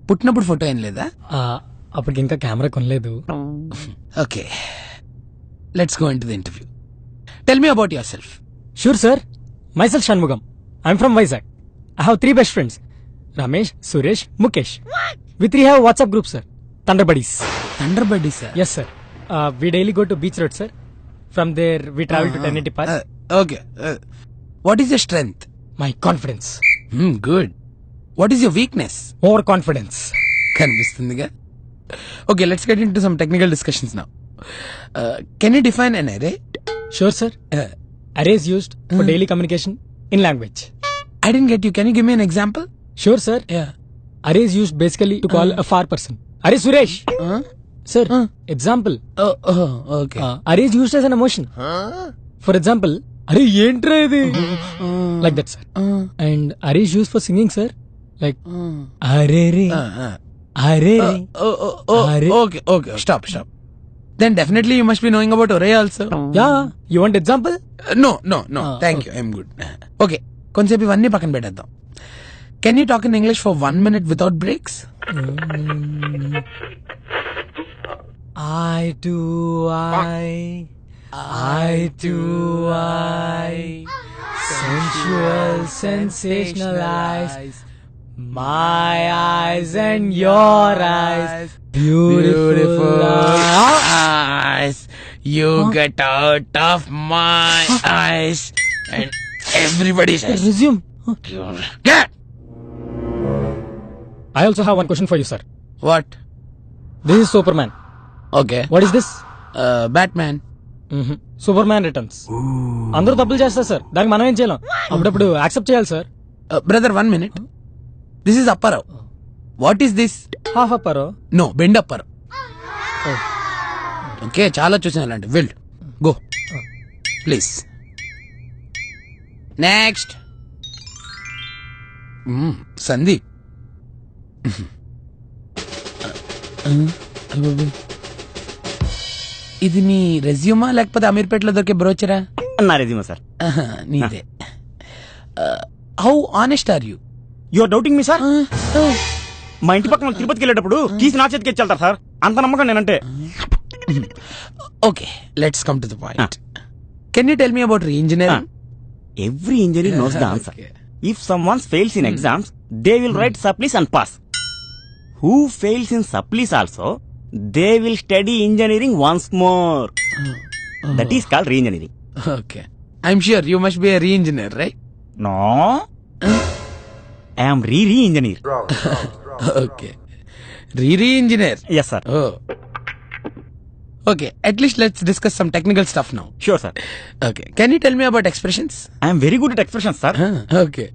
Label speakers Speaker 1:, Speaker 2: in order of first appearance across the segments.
Speaker 1: పుట్టినప్పుడు ఫోటో ఏం లేదా?
Speaker 2: అప్పటికి ఇంకా కెమెరా కొనలేదు.
Speaker 1: Okay, let's go into the interview. Tell me about yourself.
Speaker 2: Sure sir. Myself Shanmugam. I'm from Vizag. I have 3 best friends. Ramesh, Suresh, Mukesh. We 3 have WhatsApp group, sir. Thunder Buddies.
Speaker 1: Thunder బడ్డీ sir?
Speaker 2: Yes, sir. We daily go to Beach Road, sir. From there, we travel to 1080 Park.
Speaker 1: Okay, what is your strength?
Speaker 2: My confidence.
Speaker 1: Good. What is your weakness?
Speaker 2: Overconfidence.
Speaker 1: కనిపిస్తుందిగా. Okay, let's get into some technical discussions now. Can you define an array?
Speaker 2: Sure, sir. Array is used for daily communication in language.
Speaker 1: I didn't get you. Can you give me an example?
Speaker 2: Sure, sir.
Speaker 1: Yeah.
Speaker 2: Array is used basically to call a far person. Array Suresh. Sir, example.
Speaker 1: Oh, okay.
Speaker 2: Array is used as an emotion. For example, Array yentra idi. Like that, sir. And Array is used for singing, sir. Like Array re. Array re.
Speaker 1: Okay. Stop. Then definitely you must be knowing about Array also.
Speaker 2: Yeah. You want example?
Speaker 1: No. Thank you. I'm good. Okay. కొంచెంసేపు ఇవన్నీ పక్కన పెట్టేద్దాం. Can you talk in English for 1 minute without breaks?
Speaker 2: I do sensual sensationalize my eyes and your eyes, beautiful
Speaker 1: eyes. You get out of my eyes and everybody says
Speaker 2: resume.
Speaker 1: get.
Speaker 2: I also have one question for you, sir.
Speaker 1: What?
Speaker 2: This is Superman.
Speaker 1: Okay.
Speaker 2: What is this?
Speaker 1: Batman.
Speaker 2: Superman Returns. అందరూ తప్పులు చేస్తారు sir, దానికి మనం ఏం చేయలేం. అప్పుడప్పుడు accept చేయాలి sir.
Speaker 1: Brother, 1 minute. This is Apparao. What is this?
Speaker 2: Half అప్పారో?
Speaker 1: No, bend Apparao. Okay, చాలా చూసాను అలాంటి. Will go please. Next. Sandeep. ఇది మీ రెజ్యూమా లేకపోతే అమీర్పేటలో దొరికే బ్రోచరా?
Speaker 3: నా రెజ్యూమే సార్.
Speaker 1: నీదే. How honest are you?
Speaker 3: You are doubting me sir? మా ఇంటి పక్కన తిరుపతికి వెళ్ళేటప్పుడు కీస్ నా చేతికి ఇచ్చేళ్తారు సార్, అంత నమ్మకం నేనంటే.
Speaker 1: Okay, let's come to the point. Can you tell me about re-engineering?
Speaker 3: Every engineer knows the answer. If someone fails in exams, they will write supplies and pass. Who fails in supplies also, they will study engineering once more. That is called re-engineering.
Speaker 1: Okay. I'm sure you must be a re-engineer, right?
Speaker 3: No. I am re-engineer.
Speaker 1: Okay. Re-engineer.
Speaker 3: Yes, sir.
Speaker 1: Oh. Okay, at least let's discuss some technical stuff now.
Speaker 3: Sure, sir.
Speaker 1: Okay. Can you tell me about expressions?
Speaker 3: I am very good at expressions, sir.
Speaker 1: Okay.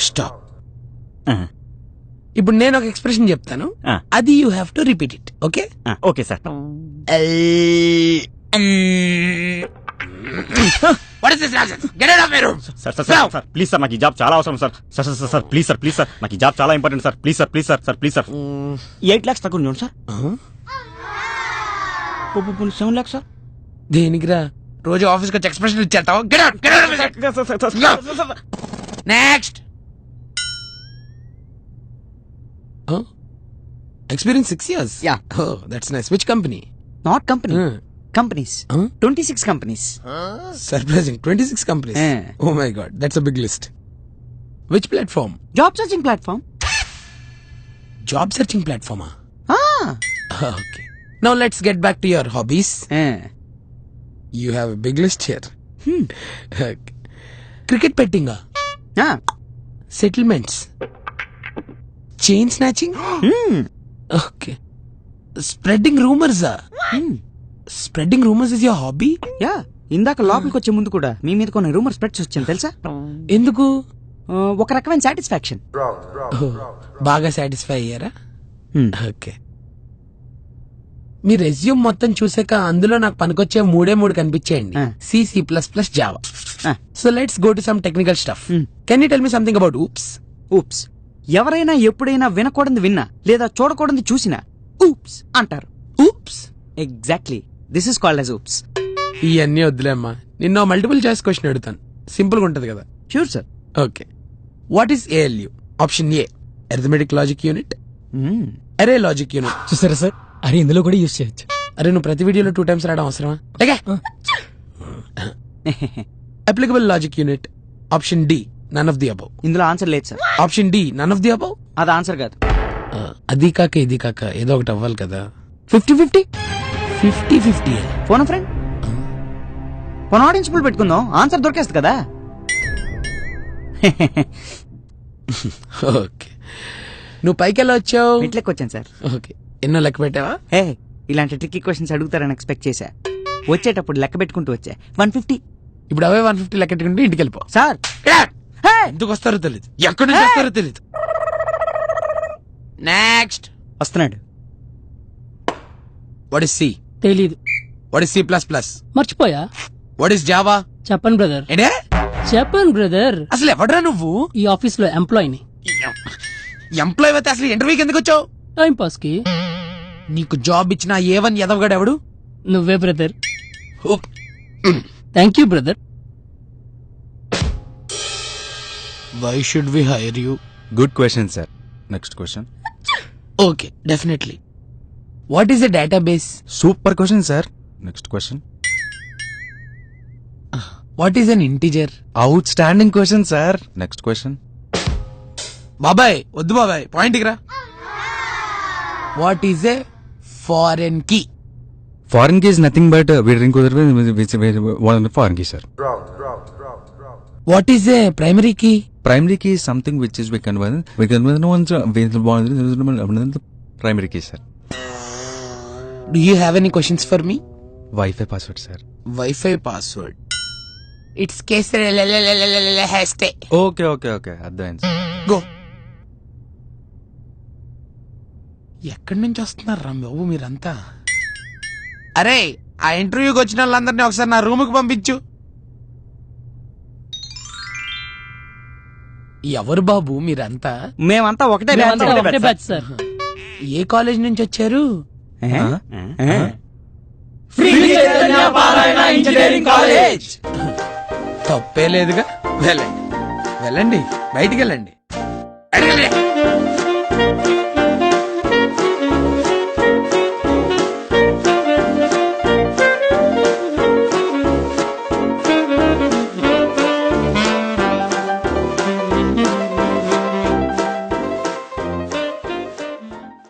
Speaker 1: Stop. ఇప్పుడు నేను ఒక expression చెప్తాను, అది you have to repeat it. Okay?
Speaker 3: Okay, sir.
Speaker 1: What is this nonsense? Get out of my room.
Speaker 3: Sir, please, sir. నాకు ఈ job చాలా అవసరం sir. Sir please sir. నాకు ఈ జాబ్ చాలా important sir. Please sir. 8 lakhs తక్కువ చూడండి sir. 7 lakhs sir.
Speaker 1: దేనికిరా రోజు ఆఫీస్కి వచ్చి expression ఇచ్చేస్తావు? Get out. Next. Experience 6 years.
Speaker 4: Yeah.
Speaker 1: Oh, that's nice. Which company?
Speaker 4: Not company. Companies. 26 companies.
Speaker 1: Surprising. 26 companies. Oh my god, that's a big list. Which platform?
Speaker 4: Job searching platform.
Speaker 1: Job searching platform. Okay. Now let's get back to your hobbies. You have a big list here. Okay. Cricket betting. Settlements. Chain snatching. Okay. Spreading rumors. Spreading rumors is your hobby?
Speaker 4: Yeah. ఇందాక లోపలికి వచ్చే ముందు కూడా మీ మీద కొన్ని rumour spreads వచ్చాను తెలుసా?
Speaker 1: ఎందుకు?
Speaker 4: ఒక రకమైన సాటిస్ఫాక్షన్.
Speaker 1: బాగా సాటిస్ఫై అయ్యారా? ఓకే. మీ రెజ్యూమ్ మొత్తం చూసాక అందులో నాకు పనికొచ్చే 3 కనిపించేయండి. C++, Java. So let's go to some technical stuff. Can you tell me something about oops?
Speaker 4: Oops. ఎవరైనా ఎప్పుడైనా వినకూడదు విన్నా లేదా చూడకూడదు చూసినా ఊప్స్ అంటారు.
Speaker 1: Oops.
Speaker 4: Exactly, this is called as oops.
Speaker 1: ఇవన్నీ వద్దులేమ్మా, నిన్న మల్టిపుల్ చాయిస్ క్వశ్చన్ అడుగుతాను, సింపుల్ గా ఉంటది కదా.
Speaker 4: Sure sir.
Speaker 1: Okay, what is ALU? Option A arithmetic logic unit, అరే లాజిక్ యూనిట్.
Speaker 2: చూసారా సార్, అరే ఇందులో కూడా యూజ్ చేయొచ్చు.
Speaker 1: అరే నువ్వు ప్రతి వీడియోలో 2 times రావడం అవసరమా? Applicable logic unit. Option D none of the above.
Speaker 4: ఇందులో ఆన్సర్ లేదు sir.
Speaker 1: Option D none of the above.
Speaker 4: అది ఆన్సర్ కాదు.
Speaker 1: అది కాక ఇది కాక ఏదో ఒకటి అవ్వాలి కదా.
Speaker 4: 50-50
Speaker 1: 50-50.
Speaker 4: Phone friend phone audience full పెట్టుకుందాం, ఆన్సర్ దొరికేస్తుంది కదా.
Speaker 1: ఓకే, నువ్వు పైకి ఎలా వచ్చావు?
Speaker 4: ఇట్లెక్కి వచ్చాను సార్.
Speaker 1: ఓకే, ఎన్నో లెక్క పెట్టావా?
Speaker 4: హే, ఇలాంటి ట్రిక్కీ క్వశ్చన్స్ అడుగుతారని ఎక్స్పెక్ట్ చేశా. వచ్చేటప్పుడు లెక్క పెట్టుకుంటూ వచ్చా. 150
Speaker 1: ఇప్పుడు అవే 150 లెక్క పెట్టుకుంటే ఇంటికి వెళ్ళిపో.
Speaker 4: సార్.
Speaker 1: ఎందుకు వస్తారో తెలియదు, ఎక్కడి నుంచి వస్తారో తెలియదు. నెక్స్ట్
Speaker 4: వస్తున్నాడు.
Speaker 1: What is C?
Speaker 2: తెలీదు.
Speaker 1: What is C++?
Speaker 2: మర్చిపోయా.
Speaker 1: What is Java?
Speaker 2: చెప్పండి బ్రదర్.
Speaker 1: ఏంటే
Speaker 2: చెప్పండి బ్రదర్.
Speaker 1: అసలు ఎవడ్రా నువ్వు?
Speaker 2: ఈ ఆఫీస్ లో ఎంప్లాయీని.
Speaker 1: ఎంప్లాయ్ అయితే అసలు ఇంటర్వ్యూకి ఎందుకు వచ్చావు?
Speaker 2: టైం పాస్ కి.
Speaker 1: నీకు జాబ్ ఇచ్చిన A1 ఎదవగాడు ఎవడు?
Speaker 2: నువ్వే brother. Thank you brother.
Speaker 1: Why should we hire you?
Speaker 5: Good question, sir. Next question.
Speaker 1: Okay, definitely. What is a database?
Speaker 5: Super question, sir. Next question.
Speaker 1: What is an integer?
Speaker 5: Outstanding question, sir. Next question.
Speaker 1: బాబాయ్ వద్దు బాబాయ్, point రా. What is a foreign key?
Speaker 5: Foreign key is nothing but we drink one foreign key, sir.
Speaker 1: What is a primary key?
Speaker 5: Primary key is primary key, sir.
Speaker 1: Do you have any questions for me?
Speaker 5: Wi-Fi password, sir.
Speaker 1: Wifi password. It's case హ్యాస్టే.
Speaker 5: Okay. Advance.
Speaker 1: Go. ఎక్కడి నుంచి వస్తున్నారా బాబు మీరంతా? అరే, ఆ ఇంటర్వ్యూకి వచ్చిన వాళ్ళందరినీ ఒకసారి నా రూమ్ కి పంపించు. ఎవరు బాబు మీరంతా?
Speaker 4: మేమంతా ఒకటే
Speaker 2: బ్యాచ్ సార్.
Speaker 1: ఏ కాలేజ్ నుంచి వచ్చారు? తప్పే లేదుగా. వెళ్ళండి బయటికి వెళ్ళండి.